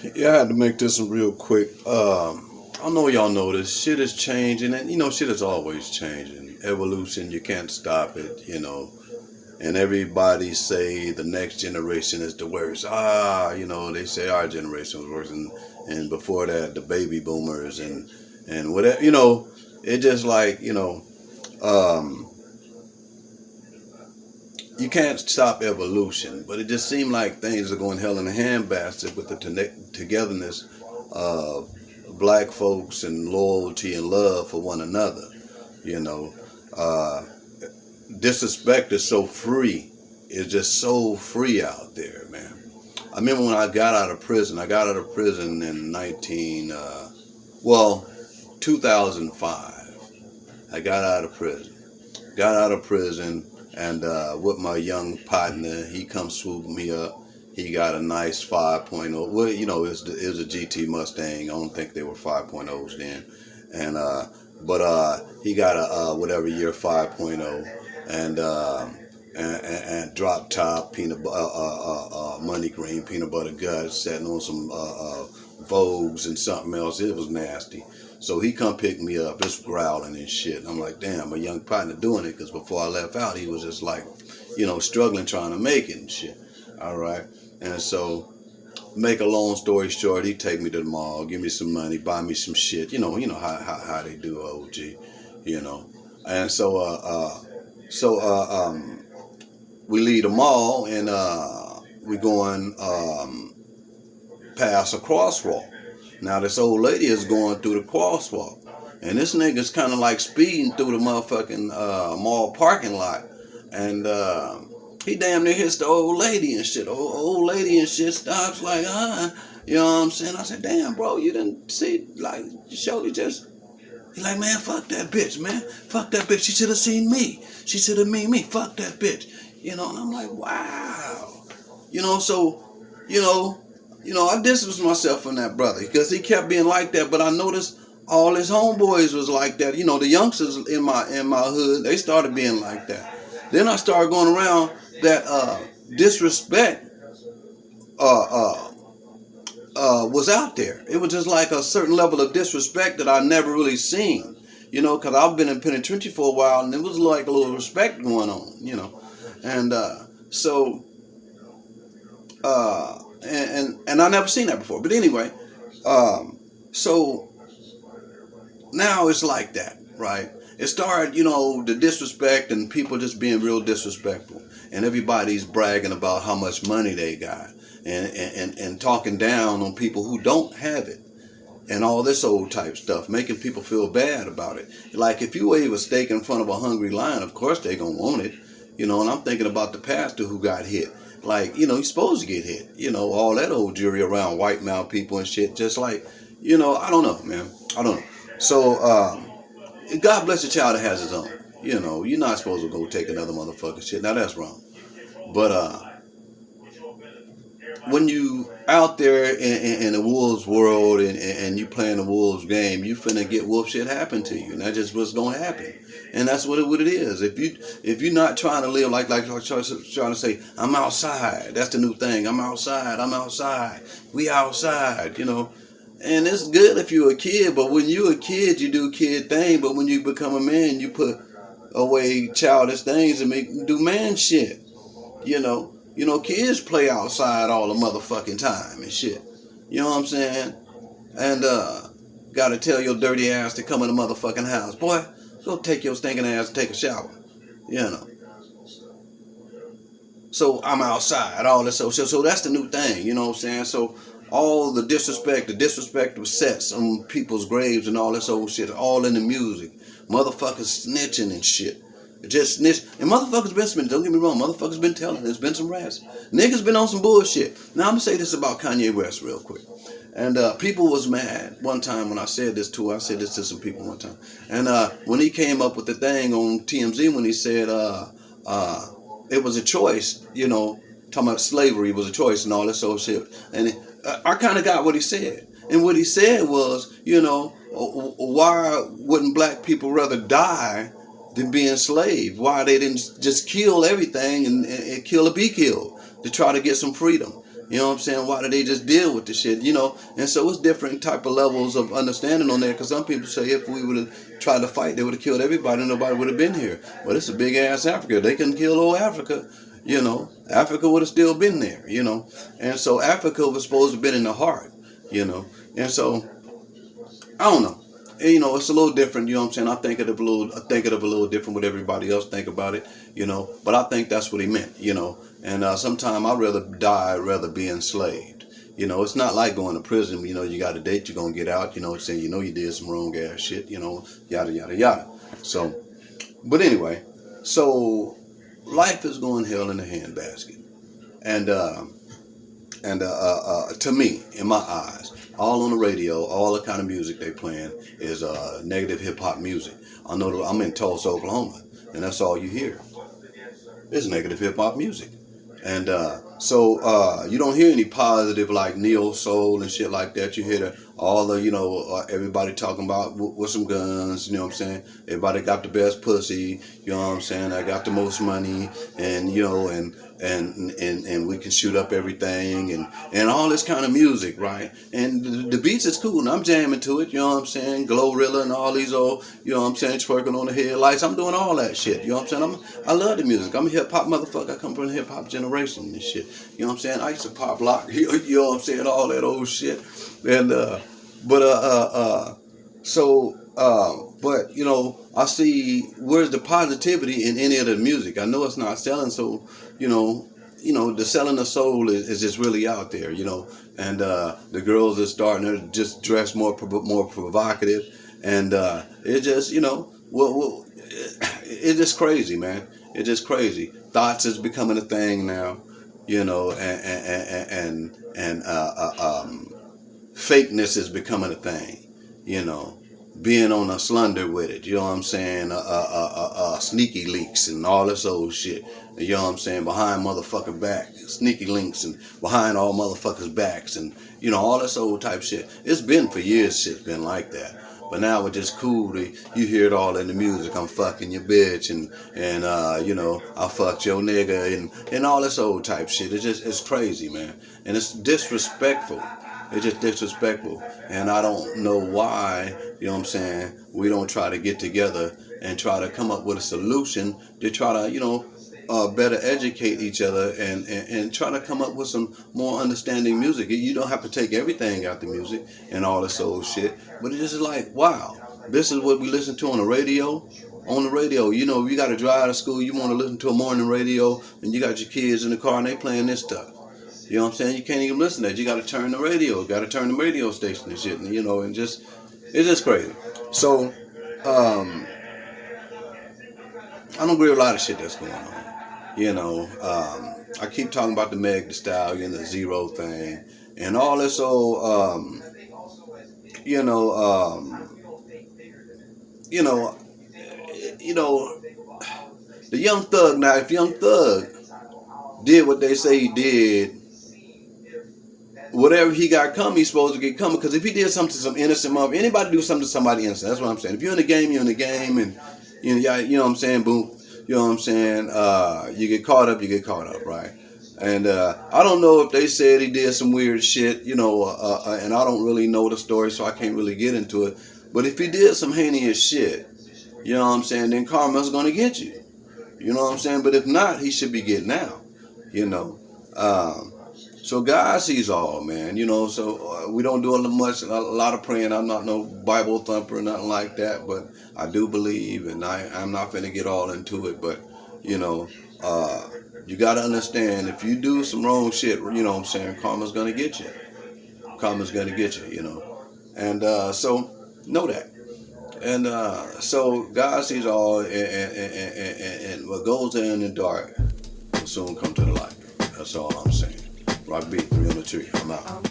Yeah, I had to make this one real quick. I know y'all know this. Shit is changing, and shit is always changing. Evolution, you can't stop it. And everybody say the next generation is the worst. They say our generation was worse, and before that, the baby boomers and whatever. It just like um, you can't stop evolution, but it just seemed like things are going hell in a handbasket with the togetherness of black folks and loyalty and love for one another. You know, uh, Disrespect is so free. It's just so free out there, man. I remember when I got out of prison. I got out of prison in 2005. I got out of prison. Got out of prison, and with my young partner, he come swoop me up. He got a nice 5.0. Well, it was a GT Mustang. I don't think they were 5.0s then. And he got a whatever year 5.0, and and drop top money green peanut butter guts, sitting on some Vogues and something else. It was nasty. So he come pick me up, just growling and shit. And I'm like, damn, my young partner doing it, because before I left out, he was just like, struggling trying to make it and shit. All right. And so, make a long story short, he take me to the mall, give me some money, buy me some shit. How they do, OG. You know. And we leave the mall, and we going past a crosswalk. Now this old lady is going through the crosswalk, and this nigga's kind of like speeding through the motherfucking mall parking lot, and he damn near hits the old lady and shit. Old lady and shit stops like, you know what I'm saying? I said, damn, bro, you didn't see, like, Shorty just. He like, man, fuck that bitch, man. Fuck that bitch. She should have seen me. She should have seen me. Fuck that bitch. And I'm like, wow. So, you know, I distanced myself from that brother because he kept being like that. But I noticed all his homeboys was like that. The youngsters in my hood, they started being like that. Then I started going around that disrespect was out there. It was just like a certain level of disrespect that I never really seen. Because I've been in penitentiary for a while, and it was like a little respect going on. And so and I never seen that before. But anyway, so now it's like that, right? It started, the disrespect and people just being real disrespectful, and everybody's bragging about how much money they got, and talking down on people who don't have it, and all this old type stuff, making people feel bad about it. Like if you wave a steak in front of a hungry lion, of course they gonna want it, and I'm thinking about the pastor who got hit. Like, he's supposed to get hit, all that old jury around white mouth people and shit, just like, I don't know, man. I don't know. So, God bless the child that has his own. You're not supposed to go take another motherfucking shit. Now that's wrong. But when you out there in the wolves world, and you playing the wolves game, you finna get wolf shit happen to you, and that's just what's gonna happen. And that's what it is. If you're not trying to live like trying to say, I'm outside. That's the new thing. I'm outside. I'm outside. We outside. And it's good if you're a kid, but when you're a kid, you do kid thing. But when you become a man, you put away childish things and do man shit. Kids play outside all the motherfucking time and shit. You know what I'm saying? And gotta tell your dirty ass to come in the motherfucking house. Boy, go take your stinking ass and take a shower. So I'm outside, all this. So that's the new thing, you know what I'm saying? So all the disrespectful sets on people's graves and all this old shit, all in the music. Motherfuckers snitching and shit. Just snitch. And motherfuckers been spending, don't get me wrong, motherfuckers been telling, there's been some rats. Niggas been on some bullshit. Now I'm gonna say this about Kanye West real quick. And people was mad one time when I said this to her. I said this to some people one time. And when he came up with the thing on TMZ, when he said it was a choice, talking about slavery was a choice and all this old shit. And I kind of got what he said. And what he said was, why wouldn't black people rather die than be enslaved? Why they didn't just kill everything and kill or be killed to try to get some freedom? You know what I'm saying? Why do they just deal with the shit? You know, and so it's different type of levels of understanding on there. Because some people say if we would have tried to fight, they would have killed everybody, and nobody would have been here. Well, it's a big ass Africa. They couldn't kill old Africa. You know, Africa would have still been there. You know, and so Africa was supposed to have been in the heart. You know, and so I don't know. You know, it's a little different. You know what I'm saying? I think of it a little different what everybody else think about it. You know, but I think that's what he meant. You know, and sometimes I'd rather die, rather be enslaved. You know, it's not like going to prison. You know, you got a date, you're gonna get out. You know, saying you know you did some wrong ass shit. You know, yada yada yada. So, but anyway, so life is going hell in a handbasket, and to me, in my eyes, all on the radio, all the kind of music they playing is negative hip hop music. I know that I'm in Tulsa, Oklahoma, and that's all you hear. It's negative hip hop music, and so you don't hear any positive like neo soul and shit like that. You hear all the everybody talking about with some guns. You know what I'm saying? Everybody got the best pussy. You know what I'm saying? I got the most money, and and we can shoot up everything and all this kind of music, right? And the beats is cool, and I'm jamming to it. You know what I'm saying? Glorilla and all these old, you know what I'm saying, twerking on the headlights. I'm doing all that shit. You know what I'm saying? I love the music. I'm a hip hop motherfucker. I come from the hip hop generation and shit. You know what I'm saying? I used to pop lock. You know what I'm saying? All that old shit. And but you know, I see where's the positivity in any of the music. I know it's not selling, so you know, the selling of soul is just really out there, you know. And the girls are starting to just dress more provocative, and it just, you know, it's just crazy, man. It's just crazy. Thoughts is becoming a thing now, you know, and fakeness is becoming a thing, you know. Being on a slender with it, you know what I'm saying? Sneaky leaks and all this old shit. You know what I'm saying? Behind motherfucker back, sneaky links and behind all motherfuckers' backs, and you know all this old type shit. It's been for years. Shit's been like that. But now it's just cool. You hear it all in the music. I'm fucking your bitch, and you know, I fucked your nigga, and all this old type shit. It's crazy, man, and it's disrespectful. It's just disrespectful, and I don't know why, you know what I'm saying, we don't try to get together and try to come up with a solution to try to, you know, better educate each other and try to come up with some more understanding music. You don't have to take everything out the music and all this old shit, but it's just like, wow, this is what we listen to on the radio. On the radio, you know, you got to drive to school, you want to listen to a morning radio, and you got your kids in the car and they playing this stuff. You know what I'm saying? You can't even listen to that. You got to turn the radio. Got to turn the radio station and shit. And, you know, and it's just crazy. So, I don't agree with a lot of shit that's going on. You know, I keep talking about the Meg Thee Stallion, the Zero thing, and all this old, you know, the Young Thug. Now, if Young Thug did what they say he did, whatever he got coming, he's supposed to get coming. Because if he did something to some innocent mother, anybody do something to somebody innocent, that's what I'm saying. If you're in the game, you're in the game, and you know what I'm saying, boom, you know what I'm saying, you get caught up, right? And I don't know if they said he did some weird shit, you know, and I don't really know the story, so I can't really get into it. But if he did some heinous shit, you know what I'm saying, then karma's gonna get you. You know what I'm saying? But if not, he should be getting out, you know. So God sees all, man, you know, so we don't do a lot of praying. I'm not no Bible thumper or nothing like that, but I do believe, and I'm not finna get all into it, but, you know, you got to understand, if you do some wrong shit, you know what I'm saying, karma's going to get you. Karma's going to get you, you know. And so, know that. And so God sees all, and what goes in the dark will soon come to the light. That's all I'm saying. Rock beat, 3 on the tree. I'm out.